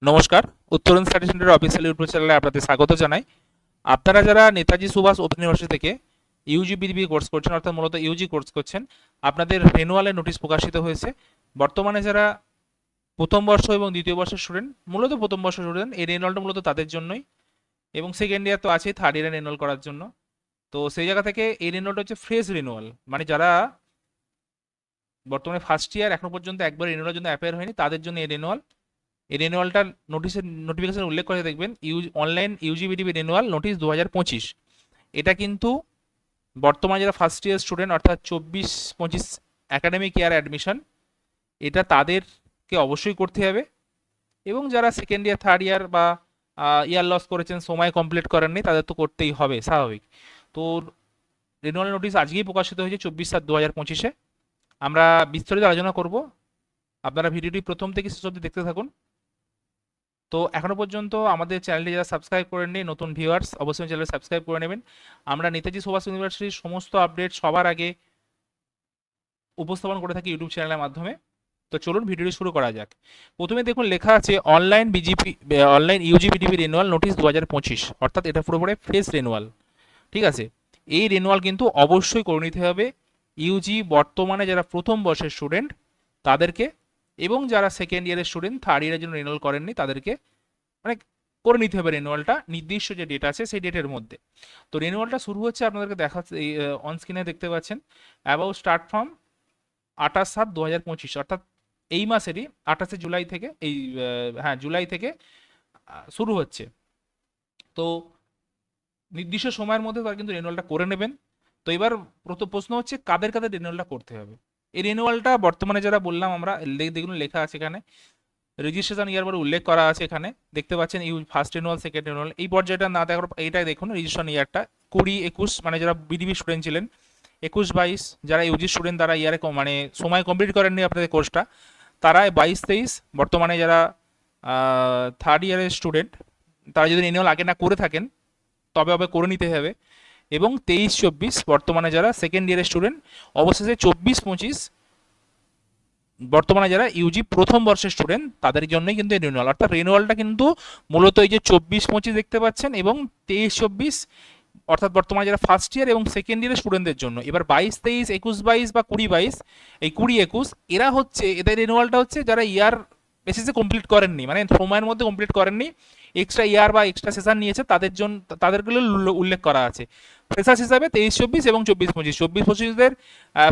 নমস্কার, উত্তরণ স্টাডি সেন্টারের অফিসিয়াল ইউটিউব চ্যানেলে আপনাদের স্বাগত জানাই। আপনারা যারা নেতাজি সুভাষ ওপেন ইউনিভার্সিটি থেকে ইউজি বিডিবি কোর্স করছেন, অর্থাৎ মূলত ইউজি কোর্স করছেন, আপনাদের রেনুয়ালের নোটিশ প্রকাশিত হয়েছে। বর্তমানে যারা প্রথম বর্ষ এবং দ্বিতীয় বর্ষের স্টুডেন্ট, মূলত প্রথম বর্ষের স্টুডেন্ট, এই রেনুয়ালটা মূলত তাদের জন্যই, এবং সেকেন্ড ইয়ার তো আছেই থার্ড ইয়ারে রেনুয়াল করার জন্য। তো সেই জায়গা থেকে এই রেনুয়ালটা হচ্ছে ফ্রেশ রেনুয়াল, মানে যারা বর্তমানে ফার্স্ট ইয়ার এখনো পর্যন্ত একবার রেনুয়ালের জন্য অ্যাপেয়ার হয়নি, তাদের জন্য এই রেনুয়াল। এই রেনুয়ালটার নোটিশের নোটিফিকেশন উল্লেখ করে দেখবেন অনলাইন ইউজিবিডিবি রেনুয়াল নোটিশ 2025। এটা কিন্তু বর্তমানে যারা ফার্স্ট ইয়ার স্টুডেন্ট, অর্থাৎ 24-25 একাডেমিক ইয়ার অ্যাডমিশন, এটা তাদেরকে অবশ্যই করতে হবে। এবং যারা সেকেন্ড ইয়ার থার্ড ইয়ার বা ইয়ার লস করেছেন, সময় কমপ্লিট করেননি, তাদের তো করতেই হবে, স্বাভাবিক। তো রেনুয়াল নোটিশ আজকেই প্রকাশিত হয়েছে 24/7/2025-এ। আমরা বিস্তারিত আলোচনা করব, আপনারা ভিডিওটি প্রথম থেকে শেষ অবধি দেখতে থাকুন। তো এখনো পর্যন্ত আমাদের চ্যানেলটি যারা সাবস্ক্রাইব করেননি, নতুন ভিউয়ার্স, অবশ্যই চ্যানেল সাবস্ক্রাইব করে নেবেন। আমরা নেতাজি সুভাষ ইউনিভার্সিটির সমস্ত আপডেট সবার আগে উপস্থাপন করে থাকি ইউটিউব চ্যানেলের মাধ্যমে। তো চলুন ভিডিওটি শুরু করা যাক। প্রথমে দেখুন লেখা আছে অনলাইন ইউজিবিডিবি রেনুয়াল নোটিশ 2025, অর্থাৎ এটা পুরোপুরি ফ্রেশ রেনুয়াল। ঠিক আছে, এই রেনুয়াল কিন্তু অবশ্যই করে নিতে হবে ইউজি বর্তমানে যারা প্রথম বর্ষের স্টুডেন্ট তাদেরকে, এবং যারা সেকেন্ড ইয়ারের স্টুডেন্ট থার্ড ইয়ারের জন্য রেনুয়াল করেননি তাদেরকে, মানে করে নিতে হবে রেনুয়ালটা নির্দিষ্ট যে ডেট আছে সেই ডেটের মধ্যে। তো রেনুয়ালটা শুরু হচ্ছে, আপনাদেরকে দেখাচ্ছে অন স্ক্রিনে দেখতে পাচ্ছেন, অ্যাবাউট স্টার্ট ফ্রম 28/7/2025, অর্থাৎ এই মাসেরই 28 জুলাই থেকে, হ্যাঁ জুলাই থেকে শুরু হচ্ছে। তো নির্দিষ্ট সময়ের মধ্যে তারা কিন্তু রেনুয়ালটা করে নেবেন। তো এবার প্রশ্ন হচ্ছে কাদের কাদের রেনুয়ালটা করতে হবে। এই রেনুয়ালটা বর্তমানে যারা বললাম আমরা, দেখুন লেখা আছে এখানে, রেজিস্ট্রেশন ইয়ার বলে উল্লেখ করা আছে এখানে, দেখতে পাচ্ছেন ফার্স্ট রেনুয়াল, সেকেন্ড রেনুয়াল। এই পর্যায়টা না দেখার, এইটাই দেখুন রেজিস্ট্রেশন ইয়ারটা 20-21, মানে যারা বিডিবি স্টুডেন্ট ছিলেন, 21-22 যারা ইউজি স্টুডেন্ট, তারা ইয়ারে মানে সময় কমপ্লিট করেননি আপনাদের কোর্সটা, তারা 22-23, বর্তমানে যারা থার্ড ইয়ারের স্টুডেন্ট, তারা যদি রেনুয়াল আগে না করে থাকেন তবে করে নিতে হবে। এবং 23-24 বর্তমানে যারা সেকেন্ড ইয়ারের স্টুডেন্ট, অবশেষে 24-25 বর্তমানে যারা ইউজি প্রথম বর্ষের স্টুডেন্ট, তাদের জন্যই কিন্তু এই রেনুয়াল। অর্থাৎ রেনুয়ালটা কিন্তু মূলত এই যে 24-25 দেখতে পাচ্ছেন এবং 23-24, অর্থাৎ বর্তমানে যারা ফার্স্ট ইয়ার এবং সেকেন্ড ইয়ারের স্টুডেন্টদের জন্য। এবার 22-23, 21-22 বা 20-22, এই 20-21 এরা হচ্ছে, এদের রেনুয়ালটা হচ্ছে যারা ইয়ার বেসিসে কমপ্লিট করেননি, মানে সময়ের মধ্যে কমপ্লিট করেননি, এক্সট্রা ইয়ার বা এক্সট্রা সেশন নিয়েছে, তাদের জন্য তাদেরগুলো উল্লেখ করা আছে ফ্রেশার্স হিসাবে 23-24 এবং 24-25। 24-25দের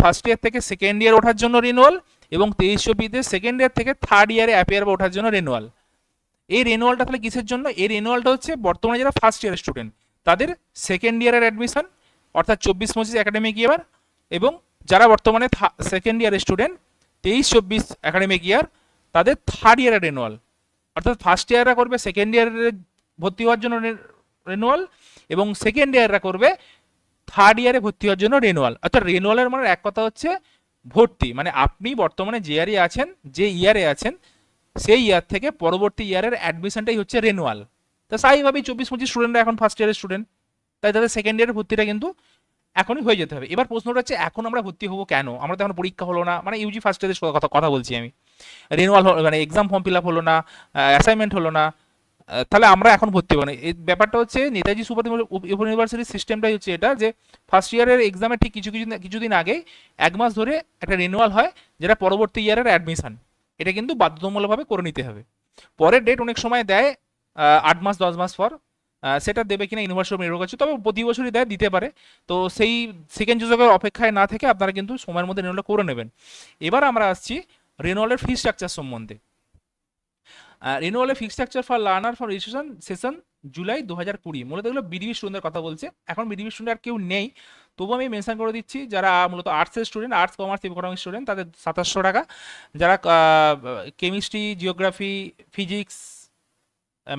ফার্স্ট ইয়ার থেকে সেকেন্ড ইয়ার ওঠার জন্য রিনুয়াল, এবং 23-24দের সেকেন্ড ইয়ার থেকে থার্ড ইয়ারে অ্যাপিয়ার বা ওঠার জন্য রেনুয়াল। এই রেনুয়ালটা তাহলে কিসের জন্য? এই রেনুয়ালটা হচ্ছে বর্তমানে যারা ফার্স্ট ইয়ারের স্টুডেন্ট তাদের সেকেন্ড ইয়ারের অ্যাডমিশন, অর্থাৎ 24-25 একাডেমিক ইয়ার, এবং যারা বর্তমানে সেকেন্ড ইয়ারের স্টুডেন্ট 23-24 একাডেমিক ইয়ার, তাদের থার্ড ইয়ারের রেনুয়াল। অর্থাৎ ফার্স্ট ইয়াররা করবে সেকেন্ড ইয়ারে ভর্তি হওয়ার জন্য রেনুয়াল, এবং সেকেন্ড ইয়াররা করবে থার্ড ইয়ারে ভর্তি হওয়ার জন্য রেনুয়াল। অর্থাৎ রেনুয়ালের মানে এক কথা হচ্ছে ভর্তি, মানে আপনি বর্তমানে যে ইয়ারে আছেন, যে ইয়ারে আছেন, সেই ইয়ার থেকে পরবর্তী ইয়ারের অ্যাডমিশনটাই হচ্ছে রেনুয়াল। তো স্বাভাবিকভাবেই 24-25 স্টুডেন্টরা এখন ফার্স্ট ইয়ারের স্টুডেন্ট, তাই তাদের সেকেন্ড ইয়ারের ভর্তিটা কিন্তু এখনই হয়ে যেতে হবে। এবার প্রশ্নটা হচ্ছে এখন আমরা ভর্তি হবো কেন? আমরা তো এখন পরীক্ষা হলো না, মানে ইউজি ফার্স্ট ইয়ারের কথা বলছি আমি, রেনুয়াল মানে এক্সাম ফর্ম ফিল আপ হলো না, অ্যাসাইনমেন্ট হলো না, তাহলে আমরা এখন ভর্তি হবো না। এই ব্যাপারটা হচ্ছে নেতাজি সুভাষ ইউনিভার্সিটির সিস্টেমটাই হচ্ছে এটা, যে ফার্স্ট ইয়ারের এক্সামে ঠিক কিছুদিন আগে এক মাস ধরে একটা রিনুয়াল হয়, যেটা পরবর্তী ইয়ারের অ্যাডমিশন। এটা কিন্তু বাধ্যতামূলকভাবে করে নিতে হবে। পরের ডেট অনেক সময় দেয় 8 মাস 10 মাস পর, সেটা দেবে কিনা ইউনিভার্সিটি নির্ভর করছে, তবে প্রতি বছরই দেয়, দিতে পারে। তো সেই সেকেন্ড সুযোগের অপেক্ষায় না থেকে আপনারা কিন্তু সময়ের মধ্যে রেনুয়াল করে নেবেন। এবার আমরা আসছি রেনুয়ালের ফি স্ট্রাকচার সম্বন্ধে। রেনুয়ালের fee structure for learner for registration session July 2020, মূলত এগুলো বিডিবি স্টুডেন্টের কথা বলছে। এখন বিডিবি স্টুডেন্ট আর কেউ নেই, তবু আমি মেনশন করে দিচ্ছি, যারা মূলত আর্টসের student, arts commerce economics student, তাদের 2700 টাকা। যারা chemistry, geography, physics,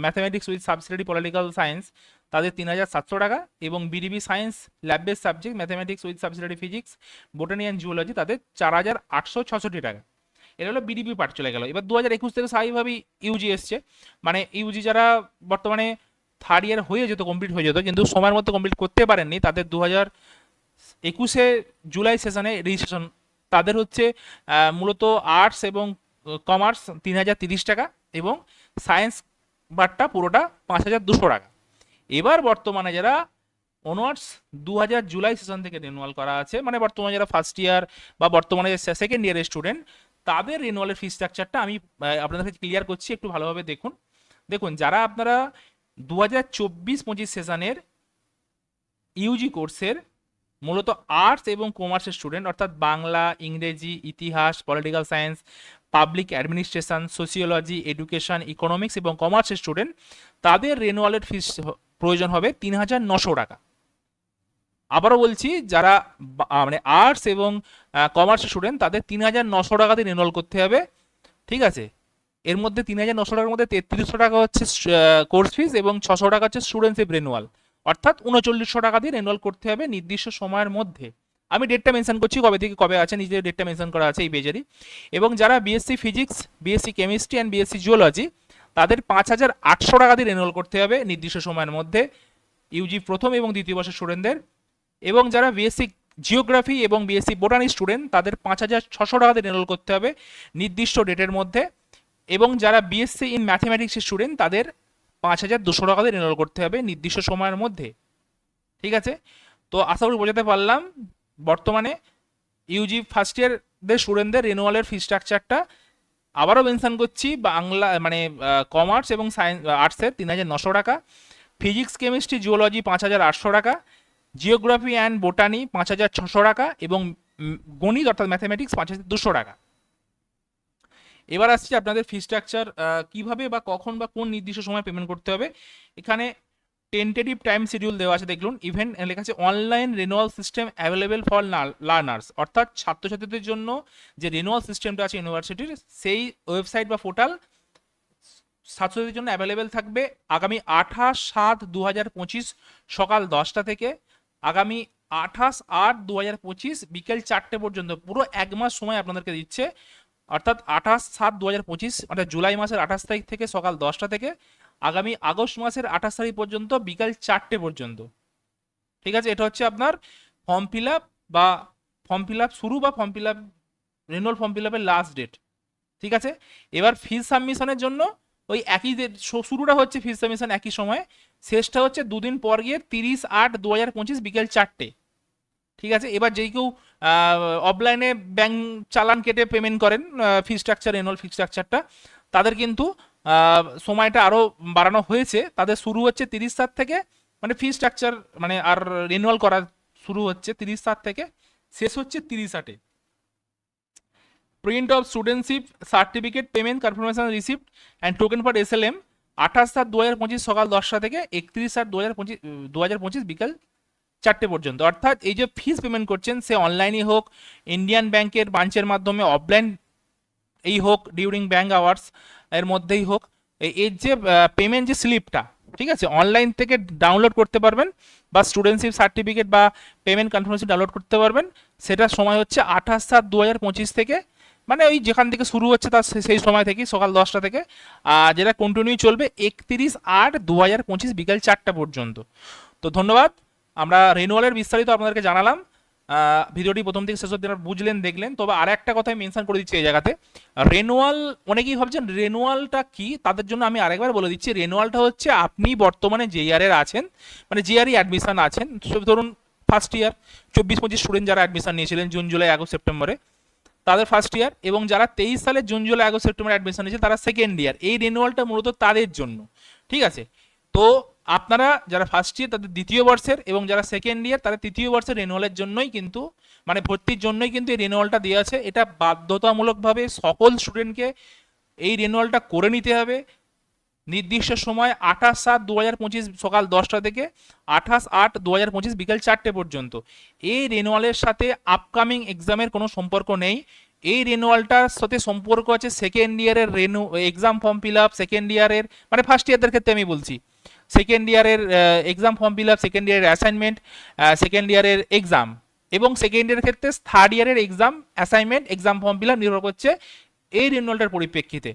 mathematics with subsidiary political science, তাদের 3700 টাকা। এবং BDB science lab base subject mathematics with subsidiary physics, botany and geology, তাদের 4866 টাকা। এটা হলো বিডিপি পার্ট চলে গেল। এবার 2021 থেকে স্বাভাবিকভাবেই ইউজি এসছে, মানে ইউজি যারা বর্তমানে থার্ড ইয়ার হয়ে যেত, কমপ্লিট হয়ে যেত, কিন্তু সময়ের মধ্যে কমপ্লিট করতে পারেননি, তাদের 2021 জুলাই সেশনে রেজিস্ট্রেশন, তাদের হচ্ছে মূলত আর্টস এবং কমার্স 3030 টাকা, এবং সায়েন্স বারটা পুরোটা 5,200 টাকা। এবার বর্তমানে যারা অনার্স 2000 জুলাই সেশন থেকে রিনিউয়াল করা আছে, মানে বর্তমানে যারা ফার্স্ট ইয়ার বা বর্তমানে সেকেন্ড ইয়ারের স্টুডেন্ট, তাদের রিনিউয়ালের ফি স্ট্রাকচারটা আমি আপনাদের কাছে ক্লিয়ার করছি, একটু ভালোভাবে দেখুন। দেখুন, যারা আপনারা 2024-25 সেশনের ইউজি কোর্সের মূলত আর্টস এবং কমার্সের স্টুডেন্ট, অর্থাৎ বাংলা, ইংরেজি, ইতিহাস, political science, public administration, sociology, education, economics এবং কমার্সের স্টুডেন্ট, তাদের রেনুয়ালের ফিস প্রয়োজন হবে 3,900 টাকা। আবারও বলছি, যারা মানে আর্টস এবং কমার্সের স্টুডেন্ট, তাদের 3,900 টাকা দিয়ে রেনুয়াল করতে হবে, ঠিক আছে। এর মধ্যে 3,900 টাকার মধ্যে 3300 টাকা হচ্ছে কোর্স ফিস এবং 600 টাকা হচ্ছে স্টুডেন্টশিপ রেনুয়াল, অর্থাৎ 3900 টাকা দিয়ে রেনুয়াল করতে হবে নির্দিষ্ট সময়ের মধ্যে। আমি ডেটটা মেনশন করছি, কবে থেকে কবে আছে, নিজের ডেটটা মেনশন করা আছে এই পেজেরই। এবং যারা BSc physics, BSc chemistry and BSc geology, তাদের 5,800 টাকা দিয়ে রেনুয়াল করতে হবে নির্দিষ্ট সময়ের মধ্যে, ইউজি প্রথম এবং দ্বিতীয় বর্ষের স্টুডেন্টদের। এবং যারা বিএসসি জিওগ্রাফি এবং বিএসসি বোটানি স্টুডেন্ট, তাদের 5,600 টাকা দিয়ে রেনুয়াল করতে হবে নির্দিষ্ট ডেটের মধ্যে। এবং যারা বিএসসি ইন ম্যাথমেটিক্সের স্টুডেন্ট, তাদের 5,200 টাকা দিয়ে রেনুয়াল করতে হবে নির্দিষ্ট সময়ের মধ্যে, ঠিক আছে। তো আশা করি বোঝাতে পারলাম। বর্তমানে ইউজি ফার্স্ট ইয়ারদের স্টুডেন্টদের রেনুয়ালের ফি স্ট্রাকচারটা আবারও মেনশন করছি, বাংলা মানে কমার্স এবং সায়েন্স আর্টসের 3,900 টাকা, ফিজিক্স কেমিস্ট্রি জিওলজি 5,800 টাকা, জিওগ্রাফি অ্যান্ড বোটানি 5,600 টাকা এবং গণিত অর্থাৎ ম্যাথামেটিক্স 5,200 টাকা। এবার আসছি আপনাদের ফি স্ট্রাকচার কিভাবে বা কখন বা কোন নির্দিষ্ট সময় পেমেন্ট করতে হবে। এখানে টেন্টেটিভ টাইম শিডিউল দেওয়া আছে, দেখুন। ইভেন্ট লেখা আছে online renewal system available for learners, অর্থাৎ ছাত্রছাত্রীদের জন্য যে রিনিউয়াল সিস্টেমটা আছে ইউনিভার্সিটির, সেই ওয়েবসাইট বা পোর্টাল ছাত্রছাত্রীদের জন্য অ্যাভেলেবেল থাকবে আগামী 28/7/2025 সকাল 10টা থেকে আগামী 28/8/2025 বিকেল 4টে পর্যন্ত, পুরো 1 মাস সময় আপনাদেরকে দিচ্ছে। অর্থাৎ 28/7/2025 অর্থাৎ জুলাই মাসের 28 তারিখ থেকে সকাল 10টা থেকে আগামী আগস্ট মাসের 28 তারিখ পর্যন্ত বিকাল 4টে পর্যন্ত, ঠিক আছে। এটা হচ্ছে আপনার ফর্ম ফিল আপ বা ফর্ম ফিল আপ শুরু বা form fill up renewal form fill আপের লাস্ট ডেট, ঠিক আছে। এবার ফিজ সাবমিশনের জন্য ওই একই শুরুটা হচ্ছে ফিজ সাবমিশন একই সময়, শেষটা হচ্ছে দুদিন পর গিয়ে 30/8/2025 বিকেল 4টে, ঠিক আছে। এবার যেই কেউ অফলাইনে ব্যাংক চালান কেটে পেমেন্ট করেন ফি স্ট্রাকচার রেনুয়াল ফি স্ট্রাকচারটা, তাদের কিন্তু সময়টা আরও বাড়ানো হয়েছে। তাদের শুরু হচ্ছে 30/7 থেকে, মানে ফি স্ট্রাকচার মানে আর রিনিউয়াল করা শুরু হচ্ছে 30/7 থেকে, শেষ হচ্ছে 30/8-এ। Print of studentship certificate payment confirmation receipt and token for SLM 28/7/2025 সকাল 10টা থেকে 31/7/2025 বিকাল 4টে পর্যন্ত। অর্থাৎ এই যে ফিস পেমেন্ট করছেন, সে অনলাইনে হোক, ইন্ডিয়ান ব্যাংকের ব্রাঞ্চের মাধ্যমে, অফলাইন এই হোক ডিউরিং ব্যাংক আওয়ার্স এর মধ্যেই হোক, এর যে পেমেন্ট যে স্লিপটা, ঠিক আছে, অনলাইন থেকে ডাউনলোড করতে পারবেন বা স্টুডেন্টশিপ সার্টিফিকেট বা পেমেন্ট কনফার্মেশন ডাউনলোড করতে পারবেন। সেটার সময় হচ্ছে 28/7/2025 থেকে, মানে ওই যেখান থেকে শুরু হচ্ছে তার সেই সময় থেকে সকাল 10টা থেকে, আর যেটা কন্টিনিউ চলবে 31/8/2025 বিকাল 4টা পর্যন্ত। তো ধন্যবাদ। আমরা রেনুয়ালের বিস্তারিত আপনাদেরকে জানালাম। ভিডিওটি প্রথম থেকে শেষ অবধি বুঝলেন, দেখলেন। তবে আর একটা কথাই মেনশন করে দিচ্ছি এই জায়গাতে, রেনুয়াল, অনেকেই ভাবছেন রেনুয়ালটা কি, তাদের জন্য আমি আরেকবার বলে দিচ্ছি। রেনুয়ালটা হচ্ছে আপনি বর্তমানে যে ইয়ারের আছেন, মানে যে ইয়ারই অ্যাডমিশন আছেন, ধরুন ফার্স্ট ইয়ার 24-25 স্টুডেন্ট যারা অ্যাডমিশন নিয়েছিলেন জুন জুলাই আগস্ট সেপ্টেম্বরে, তাদের ফার্স্ট ইয়ার, এবং যারা 23 সালে জুন জুলাই আগস্ট সেপ্টেম্বরে অ্যাডমিশন নিয়েছে তারা সেকেন্ড ইয়ার, এই রেনুয়ালটা মূলত তাদের জন্য, ঠিক আছে। তো আপনারা যারা ফার্স্ট ইয়ার তাদের দ্বিতীয় বর্ষের, এবং যারা সেকেন্ড ইয়ার তাদের তৃতীয় বর্ষের রেনুয়ালের জন্যই কিন্তু, মানে ভর্তির জন্যই কিন্তু এই রেনুয়ালটা দেওয়া আছে। এটা বাধ্যতামূলকভাবে সকল স্টুডেন্টকে এই রেনুয়ালটা করে নিতে হবে নির্দিষ্ট সময় 28/7/2025 সকাল 10টা থেকে 28/8/2025 বিকাল 4টে পর্যন্ত। এই রেনুয়ালের সাথে আপকামিং এক্সামের কোনো সম্পর্ক নেই। এই রেনুয়ালটার সাথে সম্পর্ক আছে সেকেন্ড ইয়ারের exam form fill up, second ইয়ারের মানে ফার্স্ট ইয়ারদের ক্ষেত্রে আমি বলছি, সেকেন্ড ইয়ারের exam form fill up, second ইয়ারের অ্যাসাইনমেন্ট, সেকেন্ড ইয়ারের এক্সাম, এবং সেকেন্ড ইয়ারের ক্ষেত্রে থার্ড ইয়ারের exam, assignment, exam form fill up নির্ভর করছে এই রেনুয়ালটার পরিপ্রেক্ষিতে।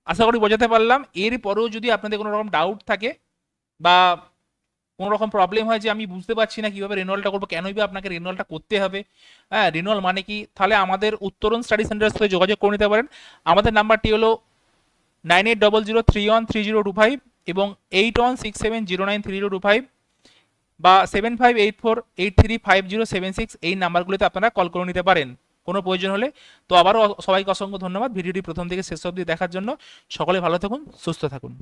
আশা করি বোঝাতে পারলাম। এরপরেও যদি আপনাদের কোনো রকম ডাউট থাকে বা কোনো রকম প্রবলেম হয় যে আমি বুঝতে পারছি না কীভাবে রেনুয়ালটা করবো, কেনই বা আপনাকে রেনুয়ালটা করতে হবে, হ্যাঁ রেনুয়াল মানে কি, তাহলে আমাদের উত্তরণ স্টাডি সেন্টারের সাথে যোগাযোগ করে নিতে পারেন। আমাদের নাম্বারটি হলো 9800313025 এবং 8167093025 বা 7584835076 এই নাম্বারগুলোতে আপনারা কল করে নিতে পারেন কোনো প্রয়োজন হলে। তো আবারও সবাইকে অসংখ্য ধন্যবাদ ভিডিওটি প্রথম থেকে শেষ অবধি দেখার জন্য। সকলে ভালো থাকুন, সুস্থ থাকুন।